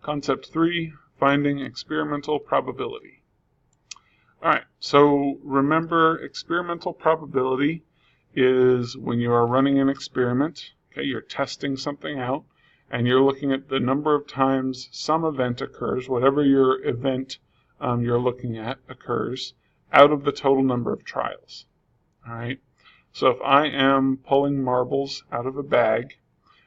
Concept 3, finding experimental probability. Alright, so remember, experimental probability is when you are running an experiment, okay, you're testing something out, and you're looking at the number of times some event occurs, whatever your event you're looking at occurs, out of the total number of trials. Alright, so if I am pulling marbles out of a bag,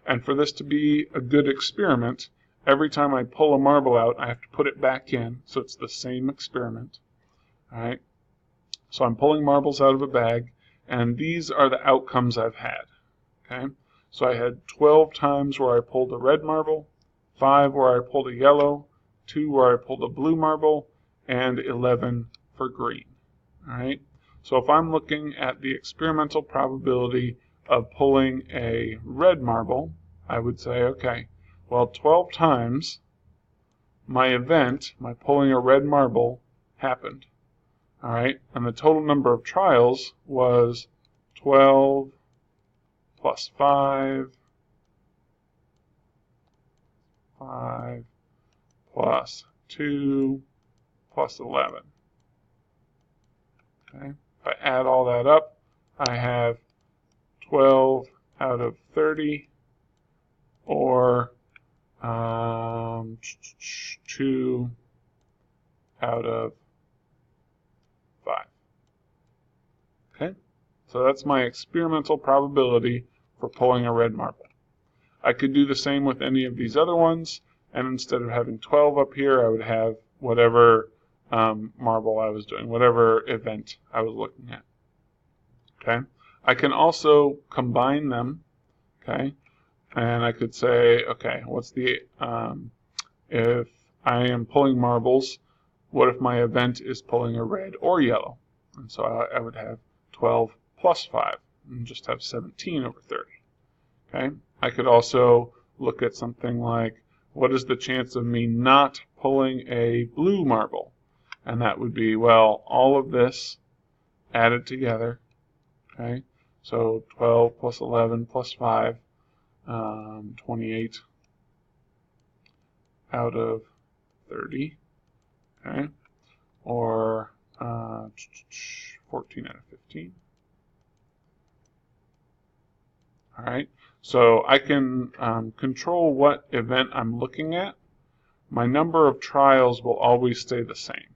and for this to be a good experiment, every time I pull a marble out, I have to put it back in, so it's the same experiment. Alright, so I'm pulling marbles out of a bag, and these are the outcomes I've had. Okay, so I had 12 times where I pulled a red marble, 5 where I pulled a yellow, 2 where I pulled a blue marble, and 11 for green. Alright, so if I'm looking at the experimental probability of pulling a red marble, I would say, okay, well, 12 times my event, my pulling a red marble, happened. Alright, and the total number of trials was 12 plus 5 plus 2 plus 11. Okay, if I add all that up, I have 12 out of 30, or 2 out of 5. Okay, so that's my experimental probability for pulling a red marble. I could do the same with any of these other ones, and instead of having 12 up here, I would have whatever marble I was doing, whatever event I was looking at. Okay, I can also combine them. Okay, and I could say, okay, what's the if I am pulling marbles, what if my event is pulling a red or yellow? And so I would have 12 plus 5, and just have 17 over 30. Okay, I could also look at something like, what is the chance of me not pulling a blue marble? And that would be, well, all of this added together. Okay, so 12 plus 11 plus 5, 28 out of 30. Okay, or 14 out of 15. Alright, so I can control what event I'm looking at. My number of trials will always stay the same.